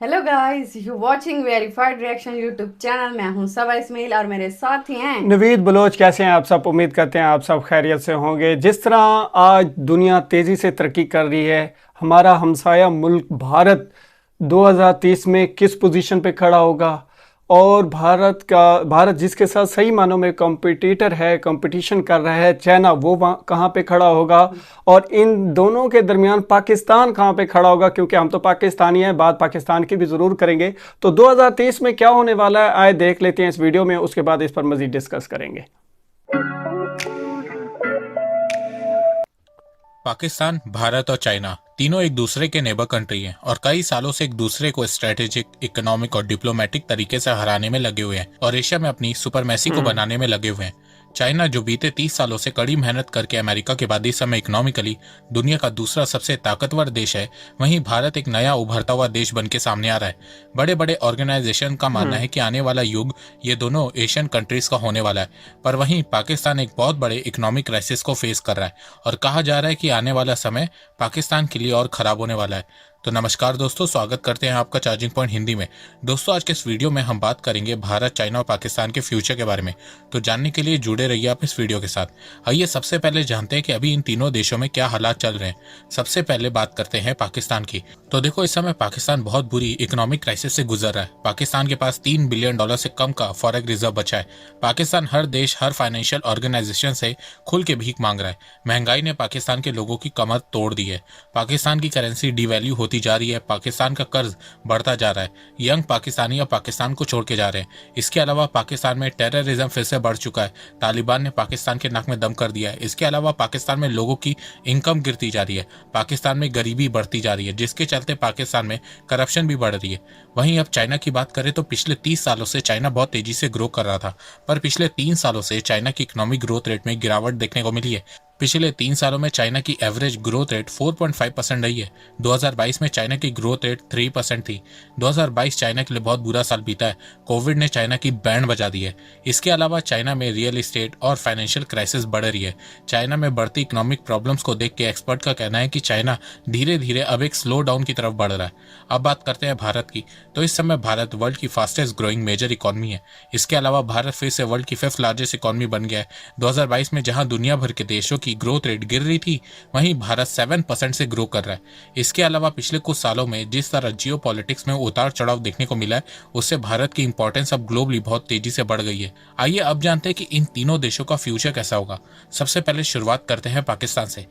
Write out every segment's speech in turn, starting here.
Hello guys, you watching verified reaction YouTube channel. मैं हूं सबा इस्माइल और मेरे साथ ही हैं नवीद बलोच। कैसे हैं आप सब? उम्मीद करते हैं आप सब खैरियत से होंगे। जिस तरह आज दुनिया तेज़ी से तरक्की कर रही है, हमारा हमसाया मुल्क भारत 2030 में किस पोजीशन पे खड़ा होगा, और भारत जिसके साथ सही मानों में कॉम्पिटिटर है, कंपटीशन कर रहा है, चाइना, वो वहाँ कहाँ पे खड़ा होगा, और इन दोनों के दरमियान पाकिस्तान कहाँ पे खड़ा होगा, क्योंकि हम तो पाकिस्तानी हैं, बात पाकिस्तान की भी ज़रूर करेंगे। तो 2023 में क्या होने वाला है, आए देख लेते हैं इस वीडियो में, उसके बाद इस पर मज़ीद डिस्कस करेंगे। पाकिस्तान, भारत और चाइना तीनों एक दूसरे के नेबर कंट्री हैं और कई सालों से एक दूसरे को स्ट्रेटेजिक, इकोनॉमिक और डिप्लोमेटिक तरीके से हराने में लगे हुए हैं और एशिया में अपनी सुपरमेसी को बनाने में लगे हुए हैं। चाइना, जो बीते 30 सालों से कड़ी मेहनत करके अमेरिका के बाद इस समय इकोनॉमिकली दुनिया का दूसरा सबसे ताकतवर देश है, वहीं भारत एक नया उभरता हुआ देश बन के सामने आ रहा है। बड़े बड़े ऑर्गेनाइजेशन का मानना है कि आने वाला युग ये दोनों एशियन कंट्रीज का होने वाला है, पर वहीं पाकिस्तान एक बहुत बड़े इकोनॉमिक क्राइसिस को फेस कर रहा है और कहा जा रहा है कि आने वाला समय पाकिस्तान के लिए और खराब होने वाला है। तो नमस्कार दोस्तों, स्वागत करते हैं आपका चार्जिंग पॉइंट हिंदी में। दोस्तों, आज के इस वीडियो में हम बात करेंगे भारत, चाइना और पाकिस्तान के फ्यूचर के बारे में। तो जानने के लिए जुड़े रहिए आप इस वीडियो के साथ। आइए सबसे पहले जानते हैं कि अभी इन तीनों देशों में क्या हालात चल रहे हैं। सबसे पहले बात करते हैं पाकिस्तान की। तो देखो, इस समय पाकिस्तान बहुत बुरी इकोनॉमिक क्राइसिस से गुजर रहा है। पाकिस्तान के पास $3 बिलियन से कम का फॉरेक्स रिजर्व बचा है। पाकिस्तान हर देश, हर फाइनेंशियल ऑर्गेनाइजेशन से खुल के भीख मांग रहा है। महंगाई ने पाकिस्तान के लोगों की कमर तोड़ दी है। पाकिस्तान की करेंसी डिवैल्यू होती जा रही है। पाकिस्तान का कर्ज बढ़ता जा रहा है। यंग पाकिस्तानी अब पाकिस्तान को छोड़ के जा रहे हैं। इसके अलावा पाकिस्तान में टेररिज्म फिर से बढ़ चुका है। तालिबान ने पाकिस्तान के नाक में दम कर दिया है। इसके अलावा पाकिस्तान में लोगों की इनकम गिरती जा रही है। पाकिस्तान में गरीबी बढ़ती जा रही है, जिसके चलते पाकिस्तान में करप्शन भी बढ़ रही है। वहीं अब चाइना की बात करें तो पिछले 30 सालों से चाइना बहुत तेजी से ग्रो कर रहा था, पर पिछले 3 सालों से चाइना की इकोनॉमिक ग्रोथ रेट में गिरावट देखने को मिली है। पिछले 3 सालों में चाइना की एवरेज ग्रोथ रेट 4.5% रही है। 2022 में चाइना की ग्रोथ रेट 3% थी। 2022 चाइना के लिए बहुत बुरा साल बीता है। कोविड ने चाइना की बैंड बजा दी है। इसके अलावा चाइना में रियल एस्टेट और फाइनेंशियल क्राइसिस बढ़ रही है। चाइना में बढ़ती इकोनॉमिक प्रॉब्लम्स को देख के एक्सपर्ट का कहना है कि चाइना धीरे धीरे अब एक स्लो डाउन की तरफ बढ़ रहा है। अब बात करते हैं भारत की। तो इस समय भारत वर्ल्ड की फास्टेस्ट ग्रोइंग मेजर इकोनॉमी है। इसके अलावा भारत फिर से वर्ल्ड की 5th लार्जेस्ट इकोनॉमी बन गया है। 2022 में जहां दुनिया भर के देशों की ग्रोथ रेट गिर रही थी, वहीं भारत 7% से ग्रो कर रहा है। इसके अलावा पिछले कुछ सालों में जिस तरह जियो पॉलिटिक्स में उतार चढ़ाव देखने को मिला है, उससे भारत की इंपॉर्टेंस अब ग्लोबली बहुत तेजी से बढ़ गई है। आइए अब जानते हैं कि इन तीनों देशों का फ्यूचर कैसा होगा। सबसे पहले शुरुआत करते हैं पाकिस्तान से।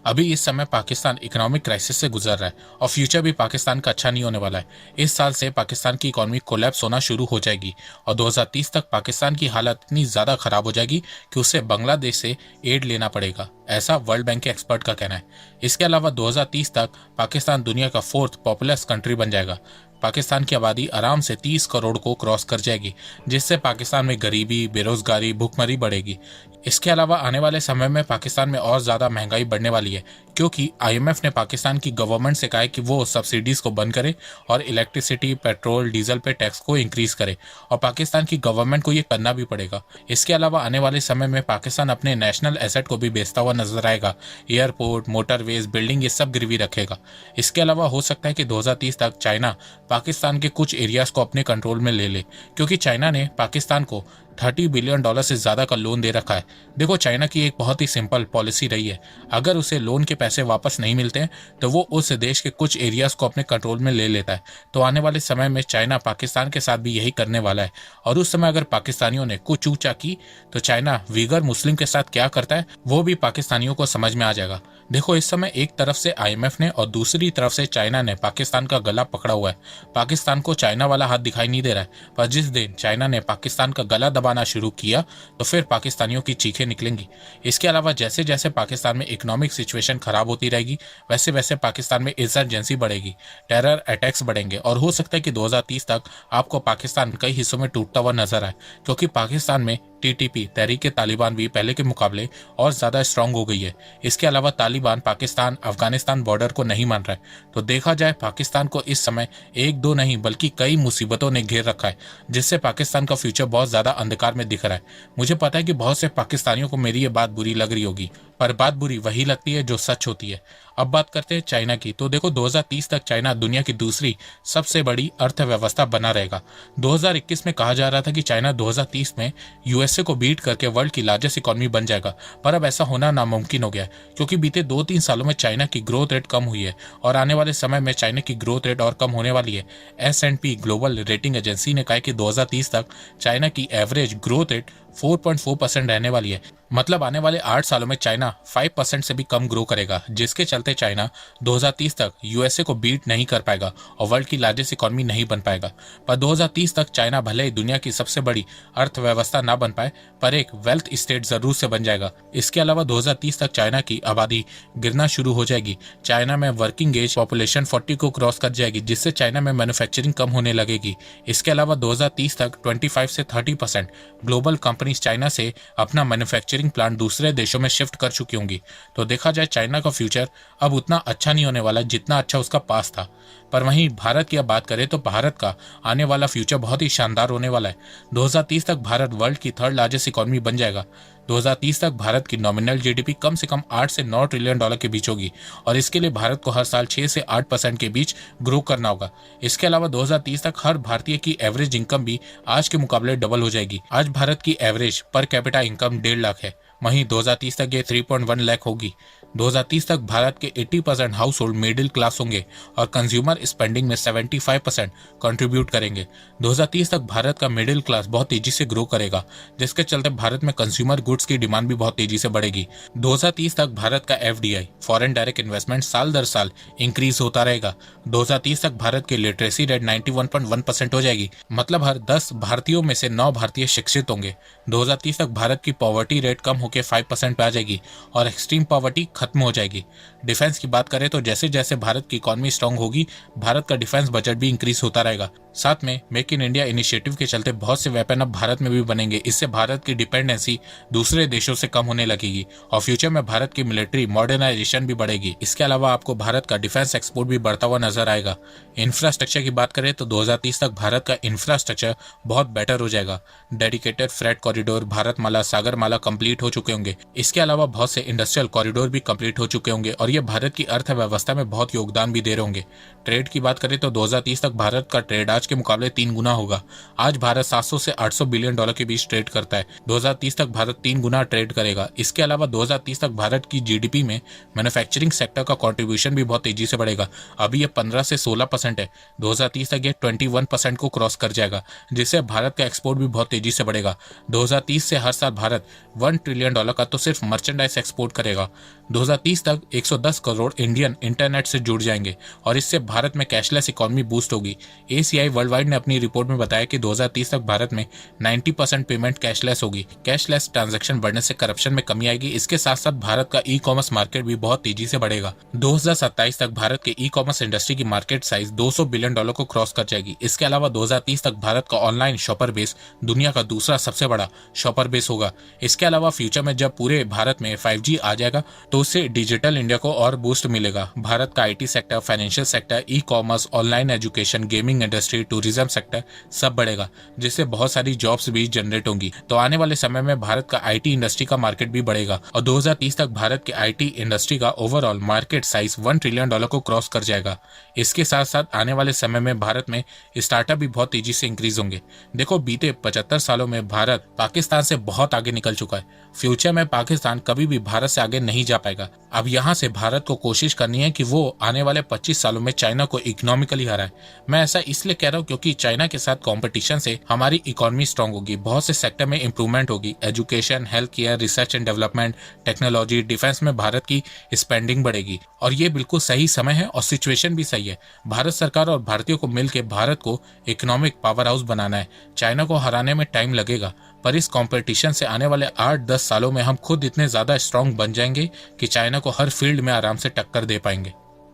अभी इस समय पाकिस्तान इकोनॉमिक क्राइसिस से गुजर रहा है और फ्यूचर भी पाकिस्तान का अच्छा नहीं होने वाला है। इस साल से पाकिस्तान की इकोनॉमी कोलैप्स होना शुरू हो जाएगी और 2030 तक पाकिस्तान की हालत इतनी ज्यादा खराब हो जाएगी कि उसे बांग्लादेश से एड लेना पड़ेगा, ऐसा वर्ल्ड बैंक के एक्सपर्ट का कहना है। इसके अलावा 2030 तक पाकिस्तान दुनिया का 4th पॉपुलस कंट्री बन जाएगा। पाकिस्तान की आबादी आराम से 30 करोड़ को क्रॉस कर जाएगी, जिससे पाकिस्तान में गरीबी, बेरोजगारी, भुखमरी बढ़ेगी। इसके अलावा आने वाले समय में पाकिस्तान में और ज्यादा महंगाई बढ़ने वाली है, क्योंकि आईएमएफ ने पाकिस्तान की गवर्नमेंट से कहा है कि वो सब्सिडीज को बंद करे और इलेक्ट्रिसिटी, पेट्रोल, डीजल पे टैक्स को इंक्रीज करे, और पाकिस्तान की गवर्नमेंट को ये करना भी पड़ेगा। इसके अलावा आने वाले समय में पाकिस्तान अपने नेशनल एसेट को भी बेचता हुआ नजर आएगा। एयरपोर्ट, मोटरवेज, बिल्डिंग, ये सब गिरवी रखेगा। इसके अलावा हो सकता है कि 2030 तक चाइना पाकिस्तान के कुछ एरियाज को अपने कंट्रोल में ले ले, क्योंकि चाइना ने पाकिस्तान को $30 बिलियन से ज्यादा का लोन दे रखा है। देखो, चाइना की एक बहुत ही सिंपल पॉलिसी रही है, अगर उसे लोन के पैसे वापस नहीं मिलते हैं तो वो उस देश के कुछ एरियाज को अपने कंट्रोल में ले लेता है। तो आने वाले समय में चाइना पाकिस्तान के साथ भी यही करने वाला है, और उस समय अगर पाकिस्तानियों ने कुछ ऊंचा की तो चाइना वीगर मुस्लिम के साथ क्या करता है वो भी पाकिस्तानियों को समझ में आ जाएगा। देखो, इस समय एक तरफ से आईएमएफ ने और दूसरी तरफ से चाइना ने पाकिस्तान का गला पकड़ा हुआ है। पाकिस्तान को चाइना वाला हाथ दिखाई नहीं दे रहा है, पर जिस दिन चाइना ने पाकिस्तान का गला दबाना शुरू किया तो फिर पाकिस्तानियों की चीखें निकलेंगी। इसके अलावा जैसे जैसे पाकिस्तान में इकोनॉमिक सिचुएशन खराब होती रहेगी, वैसे वैसे पाकिस्तान में इंसर्जेंसी बढ़ेगी, टेरर अटैक्स बढ़ेंगे, और हो सकता है कि 2030 तक आपको पाकिस्तान कई हिस्सों में टूटता हुआ नजर आए, क्योंकि पाकिस्तान में टीटीपी, तहरीक तालिबान भी पहले के मुकाबले और ज्यादा स्ट्रांग हो गई है। इसके अलावा तालिबान पाकिस्तान अफगानिस्तान बॉर्डर को नहीं मान रहा है। तो देखा जाए, पाकिस्तान को इस समय एक दो नहीं बल्कि कई मुसीबतों ने घेर रखा है, जिससे पाकिस्तान का फ्यूचर बहुत ज्यादा अंधकार में दिख रहा है। मुझे पता है कि बहुत से पाकिस्तानियों को मेरी ये बात बुरी लग रही होगी, पर बात बुरी वही लगती है जो सच होती है। अब बात करते हैं चाइना की। तो देखो 2030 तक चाइना दुनिया की दूसरी सबसे बड़ी अर्थव्यवस्था बना रहेगा। 2021 में कहा जा रहा था कि चाइना 2030 में यूएसए को बीट करके वर्ल्ड की लार्जेस्ट इकोनॉमी बन जाएगा, पर अब ऐसा होना नामुमकिन हो गया है, क्योंकि बीते 2-3 सालों में चाइना की ग्रोथ रेट कम हुई है और आने वाले समय में चाइना की ग्रोथ रेट और कम होने वाली है। S&P ग्लोबल रेटिंग एजेंसी ने कहा कि 2030 तक चाइना की एवरेज ग्रोथ रेट 4.4% रहने वाली है। मतलब आने वाले 8 सालों में चाइना 5% से भी कम ग्रो करेगा, जिसके चलते चाइना 2030 तक यूएसए को बीट नहीं कर पाएगा और वर्ल्ड की लार्जेस्ट इकोनॉमी नहीं बन पाएगा। पर 2030 तक चाइना भले ही दुनिया की सबसे बड़ी अर्थव्यवस्था ना बन पाए, पर एक वेल्थ स्टेट जरूर से बन जाएगा। इसके अलावा 2030 तक चाइना की आबादी गिरना शुरू हो जाएगी। चाइना में वर्किंग एज पॉपुलेशन 40 को क्रॉस कर जाएगी, जिससे चाइना में मैन्युफैक्चरिंग कम होने लगेगी। इसके अलावा 2030 तक 25 से 30% ग्लोबल कंपनीज चाइना से अपना मैन्युफैक्चरिंग प्लांट दूसरे देशों में शिफ्ट कर चुकी होंगी। तो देखा जाए चाइना का फ्यूचर अब उतना अच्छा नहीं होने वाला जितना अच्छा उसका पास था। पर वहीं भारत की अब बात करें तो भारत का आने वाला फ्यूचर बहुत ही शानदार होने वाला है। 2030 तक भारत वर्ल्ड की 3rd लार्जेस्ट इकोनॉमी बन जाएगा। 2030 तक भारत की नॉमिनल जीडीपी कम से कम 8 से 9 ट्रिलियन डॉलर के बीच होगी और इसके लिए भारत को हर साल 6 से 8% के बीच ग्रो करना होगा। इसके अलावा 2030 तक हर भारतीय की एवरेज इनकम भी आज के मुकाबले डबल हो जाएगी। आज भारत की average per capita income 1.5 lakh है, वहीं 2030 तक ये 3.1 लाख होगी। 2030 तक भारत के 80% हाउस होल्ड मिडिल क्लास होंगे और कंज्यूमर स्पेंडिंग में 75% कंट्रीब्यूट करेंगे। 2030 तक भारत का मिडिल क्लास बहुत तेजी से ग्रो करेगा, जिसके चलते भारत में कंज्यूमर गुड्स की डिमांड भी बहुत तेजी से बढ़ेगी। 2030 तक भारत का FDI फॉरेन डायरेक्ट इन्वेस्टमेंट साल दर साल इंक्रीज होता रहेगा। 2030 तक भारत की लिटरेसी रेट 91.1% हो जाएगी, मतलब हर 10 भारतीयों में से 9 भारतीय शिक्षित होंगे। 2030 तक भारत की पॉवर्टी रेट कम होकर 5% पे आ जाएगी और एक्सट्रीम पॉवर्टी खत्म हो जाएगी। डिफेंस की बात करें तो जैसे जैसे भारत की इकोनॉमी स्ट्रांग होगी, भारत का डिफेंस बजट भी इंक्रीज होता रहेगा। साथ में मेक इन इंडिया इनिशिएटिव के चलते बहुत से वेपन अब भारत में भी बनेंगे। इससे भारत की डिपेंडेंसी दूसरे देशों से कम होने लगेगी और फ्यूचर में भारत की मिलिट्री मॉडर्नाइजेशन भी बढ़ेगी। इसके अलावा आपको भारत का डिफेंस एक्सपोर्ट भी बढ़ता हुआ नजर आएगा। इंफ्रास्ट्रक्चर की बात करें तो 2030 तक भारत का इंफ्रास्ट्रक्चर बहुत बेटर हो जाएगा। Dedicated freight corridor, Bharatmala, Sagarmala complete हो चुके होंगे। इसके अलावा बहुत से इंडस्ट्रियल कॉरिडोर भी कंप्लीट हो चुके होंगे और ये भारत की अर्थव्यवस्था में बहुत योगदान भी दे रहे होंगे। ट्रेड की बात करें तो 2030 तक भारत का ट्रेड आज के मुकाबले 3 गुना होगा। आज भारत 700 से 800 बिलियन डॉलर के बीच ट्रेड करता है। 2030 तक भारत 3 गुना ट्रेड करेगा। इसके अलावा 2030 तक भारत की जीडीपी में मैन्युफैक्चरिंग सेक्टर का कंट्रीब्यूशन भी बहुत तेजी से बढ़ेगा। अभी ये 15 से 16% है। 2030 तक ये 21% को क्रॉस कर जाएगा, जिससे भारत का एक्सपोर्ट भी बहुत तेजी से बढ़ेगा। 2030 से हर साल भारत 1 ट्रिलियन डॉलर का तो सिर्फ मर्चेंडाइज एक्सपोर्ट करेगा। 2030 तक 110 करोड़ इंडियन इंटरनेट से जुड़ जाएंगे और इससे भारत में कैशलेस इकोनॉमी बूस्ट होगी। ACI वर्ल्ड वाइड ने अपनी रिपोर्ट में बताया कि 2030 तक भारत में 90% पेमेंट कैशलेस होगी। कैशलेस ट्रांजैक्शन बढ़ने से करप्शन में कमी आएगी। इसके साथ साथ भारत का ई-कॉमर्स मार्केट भी बहुत तेजी से बढ़ेगा। 2027 तक भारत के ई-कॉमर्स इंडस्ट्री की मार्केट साइज 200 बिलियन डॉलर को क्रॉस कर जाएगी। इसके अलावा 2030 तक भारत का ऑनलाइन शॉपर बेस दुनिया का दूसरा सबसे बड़ा शॉपर बेस होगा। इसके अलावा फ्यूचर में जब पूरे भारत में 5G आ जाएगा तो उससे डिजिटल इंडिया को और बूस्ट मिलेगा। भारत का IT sector, financial sector, ecommerce, online education, gaming industry, tourism sector सब बढ़ेगा, जिससे बहुत सारी जॉब्स भी जनरेट होंगी। तो आने वाले समय में भारत का IT इंडस्ट्री का मार्केट भी बढ़ेगा और 2030 तक भारत के IT इंडस्ट्री का overall market size 1 trillion dollar को क्रॉस कर जाएगा। इसके साथ साथ आने वाले समय में भारत में स्टार्टअप भी बहुत तेजी से इंक्रीज होंगे। देखो बीते 75 सालों में भारत पाकिस्तान से बहुत आगे निकल चुका है। फ्यूचर में पाकिस्तान कभी भी भारत से आगे नहीं जा पाएगा। अब यहाँ से भारत को कोशिश करनी है कि वो आने वाले 25 सालों में चाइना को इकोनॉमिकली हराए। मैं ऐसा इसलिए कह रहा हूँ क्योंकि चाइना के साथ कंपटीशन से हमारी इकोनॉमी स्ट्रांग होगी, बहुत से सेक्टर में इंप्रूवमेंट होगी। Education, health care, research and development, technology, defence में भारत की स्पेंडिंग बढ़ेगी और ये बिल्कुल सही समय है और सिचुएशन भी सही है। भारत सरकार और भारतीयों को मिलकर भारत को इकोनॉमिक पावर हाउस बनाना है। चाइना को हराने में टाइम लगेगा, पर इस कंपटीशन से आने वाले 8-10 सालों में हम खुद इतने ज्यादा स्ट्रांग बन जाएंगे कि चाइना को हर फील्ड में आराम से टक्कर दे पाएंगे।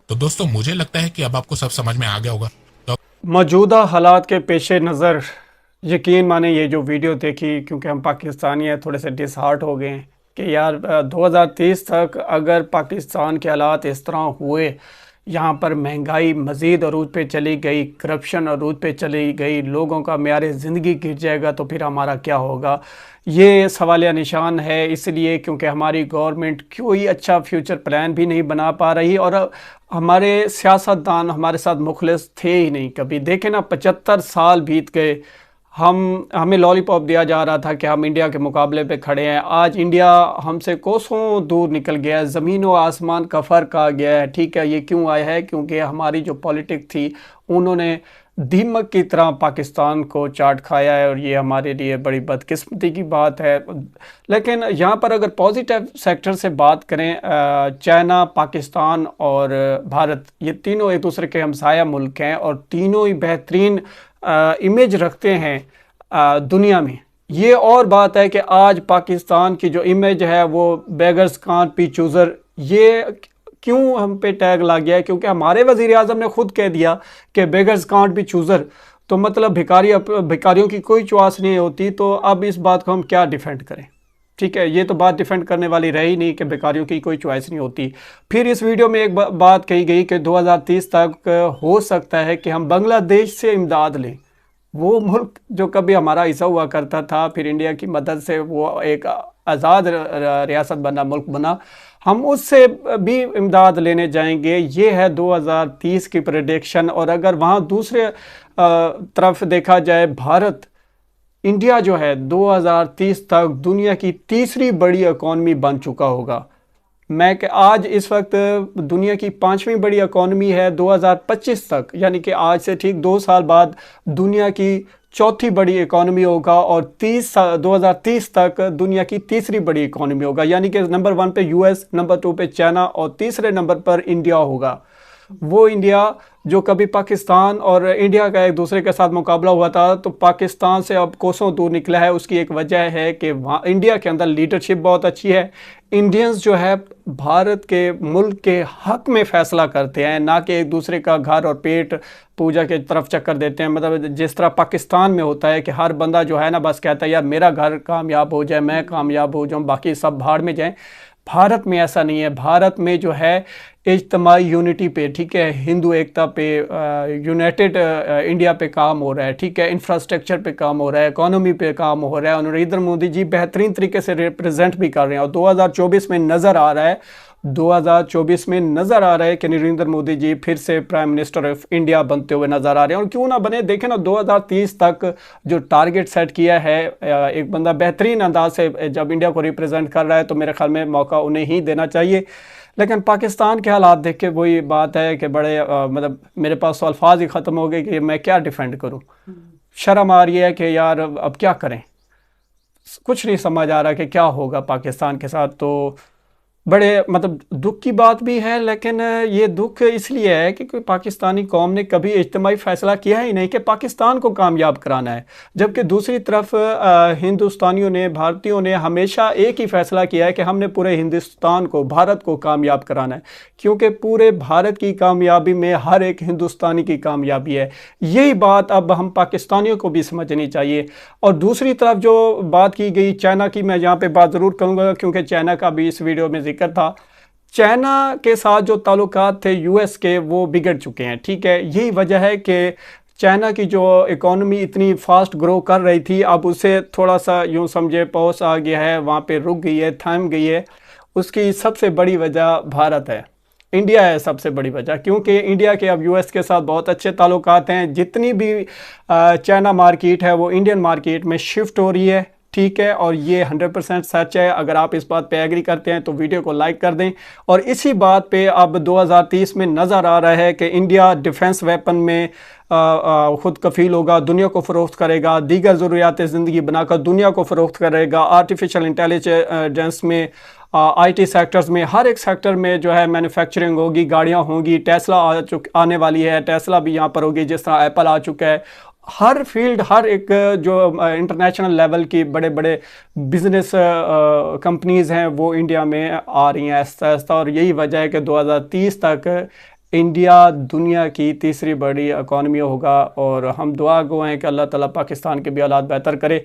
तो दोस्तों मुझे लगता है कि अब आपको सब समझ में आ गया होगा। तो मौजूदा हालात के पेश नज़र यकीन माने ये जो वीडियो देखी, क्योंकि हम पाकिस्तानी हैं, थोड़े से डिसहार्ट हो गए कि यार 2030 तक अगर पाकिस्तान के हालात इस तरह हुए यहाँ पर महंगाई मज़ीद अरूज पे चली गई, करप्शन अरूज पे चली गई, लोगों का मेयार ज़िंदगी गिर जाएगा तो फिर हमारा क्या होगा। ये सवालिया निशान है, इसलिए क्योंकि हमारी गवर्नमेंट कोई अच्छा फ्यूचर प्लान भी नहीं बना पा रही और हमारे सियासतदान हमारे साथ मुखलिस थे ही नहीं कभी। देखें ना, 75 साल बीत गए, हमें लॉलीपॉप दिया जा रहा था कि हम इंडिया के मुकाबले पे खड़े हैं। आज इंडिया हमसे कोसों दूर निकल गया है, ज़मीन और आसमान का फ़र्क आ गया है। ठीक है, ये क्यों आया है? क्योंकि हमारी जो पॉलिटिक्स थी उन्होंने दीमक की तरह पाकिस्तान को चाट खाया है और ये हमारे लिए बड़ी बदकिस्मती की बात है। लेकिन यहाँ पर अगर पॉजिटिव सेक्टर से बात करें, चाइना, पाकिस्तान और भारत, ये तीनों एक दूसरे के हमसाया मुल्क हैं और तीनों ही बेहतरीन इमेज रखते हैं दुनिया में। ये और बात है कि आज पाकिस्तान की जो इमेज है वो बेगर्स कांट बी चूज़र, ये क्यों हम पे टैग लग गया है? क्योंकि हमारे वज़ीर आज़म ने खुद कह दिया कि बेगर्स कांट बी चूज़र, तो मतलब भिखारियों की कोई चॉइस नहीं होती। तो अब इस बात को हम क्या डिफेंड करें? ठीक है, ये तो बात डिफेंड करने वाली रही नहीं कि भिखारियों की कोई चॉइस नहीं होती। फिर इस वीडियो में एक बात कही गई कि 2030 तक हो सकता है कि हम बांग्लादेश से इमदाद लें, वो मुल्क जो कभी हमारा हिस्सा हुआ करता था, फिर इंडिया की मदद से वो एक आज़ाद रियासत बना, मुल्क बना, हम उससे भी इमदाद लेने जाएंगे। ये है 2030 की प्रेडिक्शन। और अगर वहाँ दूसरे तरफ देखा जाए, भारत, इंडिया जो है 2030 तक दुनिया की तीसरी बड़ी इकॉनमी बन चुका होगा। आज इस वक्त दुनिया की 5वीं बड़ी इकॉनमी है। 2025 तक, यानी कि आज से ठीक 2 साल बाद, दुनिया की चौथी बड़ी इकॉनमी होगा और 2030 तक दुनिया की तीसरी बड़ी इकॉनमी होगा। यानी कि नंबर 1 पे यूएस, नंबर 2 पे चाइना और तीसरे नंबर पर इंडिया होगा। वो इंडिया जो कभी पाकिस्तान और इंडिया का एक दूसरे के साथ मुकाबला हुआ था, तो पाकिस्तान से अब कोसों दूर निकला है। उसकी एक वजह है कि वहाँ इंडिया के अंदर लीडरशिप बहुत अच्छी है। इंडियंस जो है भारत के मुल्क के हक में फ़ैसला करते हैं, ना कि एक दूसरे का घर और पेट पूजा के तरफ चक्कर देते हैं। मतलब जिस तरह पाकिस्तान में होता है कि हर बंदा जो है ना बस कहता है यार मेरा घर कामयाब हो जाए, मैं कामयाब हो जाऊँ, बाकी सब भाड़ में जाएं। भारत में ऐसा नहीं है। भारत में जो है इज्तमाई यूनिटी पे, ठीक है, हिंदू एकता पे, यूनाइटेड इंडिया पे काम हो रहा है। ठीक है, इंफ्रास्ट्रक्चर पे काम हो रहा है, इकोनॉमी पे काम हो रहा है और नरेंद्र मोदी जी बेहतरीन तरीके से रिप्रेजेंट भी कर रहे हैं। और 2024 में नज़र आ रहा है, 2024 में नज़र आ रहा है कि नरेंद्र मोदी जी फिर से प्राइम मिनिस्टर ऑफ इंडिया बनते हुए नज़र आ रहे हैं। और क्यों ना बने, देखें ना, 2030 तक जो टारगेट सेट किया है, एक बंदा बेहतरीन अंदाज से जब इंडिया को रिप्रेजेंट कर रहा है तो मेरे ख्याल में मौका उन्हें ही देना चाहिए। लेकिन पाकिस्तान के हालात देख के वही बात है कि बड़े मतलब मेरे पास तो अल्फाज ही ख़त्म हो गए कि मैं क्या डिफेंड करूं। शर्म आ रही है कि यार अब क्या करें, कुछ नहीं समझ आ रहा कि क्या होगा पाकिस्तान के साथ। तो बड़े मतलब दुख की बात भी है, लेकिन ये दुख इसलिए है कि कोई पाकिस्तानी कौम ने कभी इज्तिमाई फ़ैसला किया ही नहीं कि पाकिस्तान को कामयाब कराना है। जबकि दूसरी तरफ हिंदुस्तानियों ने, भारतीयों ने हमेशा एक ही फ़ैसला किया है कि हमने पूरे हिंदुस्तान को, भारत को कामयाब कराना है, क्योंकि पूरे भारत की कामयाबी में हर एक हिंदुस्तानी की कामयाबी है। यही बात अब हम पाकिस्तानियों को भी समझनी चाहिए। और दूसरी तरफ जो बात की गई चाइना की, मैं यहाँ पे बात ज़रूर करूँगा क्योंकि चाइना का भी इस वीडियो में जिक्र था। चाइना के साथ जो ताल्लुकात थे यूएस के, वो बिगड़ चुके हैं। ठीक है, यही वजह है कि चाइना की जो इकोनॉमी इतनी फास्ट ग्रो कर रही थी, अब उसे थोड़ा सा यूँ समझे पहुँच आ गया है, वहाँ पे रुक गई है, थम गई है। उसकी सबसे बड़ी वजह भारत है, इंडिया है सबसे बड़ी वजह, क्योंकि इंडिया के अब यूएस के साथ बहुत अच्छे ताल्लुकात हैं। जितनी भी चाइना मार्केट है वो इंडियन मार्केट में शिफ्ट हो रही है। ठीक है, और ये 100% सच है। अगर आप इस बात पे एग्री करते हैं तो वीडियो को लाइक कर दें। और इसी बात पे अब 2030 में नज़र आ रहा है कि इंडिया डिफेंस वेपन में ख़ुद कफ़ील होगा, दुनिया को फ़रोख्त करेगा, दीगर ज़रूरियात ज़िंदगी बनाकर दुनिया को फ़रोख्त करेगा। आर्टिफिशियल इंटेलिजेंस में, आईटी सेक्टर्स में, हर एक सेक्टर में जो है मैन्युफैक्चरिंग होगी, गाड़ियाँ होंगी। टेस्ला आने वाली है, टेस्ला भी यहाँ पर होगी, जिस तरह एप्पल आ चुका है। हर फील्ड, हर एक जो इंटरनेशनल लेवल की बड़े बड़े बिजनेस कंपनीज़ हैं वो इंडिया में आ रही हैं आहिस्ता आहिस्ता। और यही वजह है कि 2030 तक इंडिया दुनिया की तीसरी बड़ी इकॉनमी होगा। और हम दुआ गो हैं कि अल्लाह ताला पाकिस्तान के भी हालात बेहतर करे।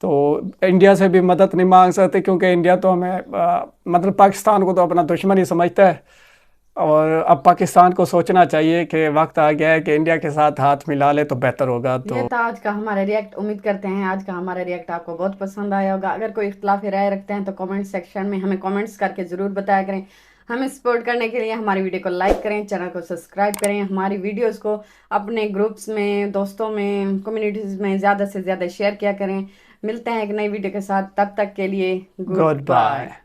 तो इंडिया से भी मदद नहीं मांग सकते क्योंकि इंडिया तो हमें मतलब पाकिस्तान को तो अपना दुश्मन ही समझता है। और अब पाकिस्तान को सोचना चाहिए कि वक्त आ गया है कि इंडिया के साथ हाथ मिला ले तो बेहतर होगा। ये तो था आज का हमारा रिएक्ट। उम्मीद करते हैं आज का हमारा रिएक्ट आपको बहुत पसंद आया होगा। अगर कोई इख्तिलाफी राय रखते हैं तो कमेंट सेक्शन में हमें कमेंट्स करके ज़रूर बताया करें। हमें सपोर्ट करने के लिए हमारी वीडियो को लाइक करें, चैनल को सब्सक्राइब करें, हमारी वीडियोस को अपने ग्रुप्स में, दोस्तों में, कम्युनिटीज़ में ज़्यादा से ज़्यादा शेयर किया करें। मिलते हैं एक नई वीडियो के साथ, तब तक के लिए गुड गुड बाय। बाय।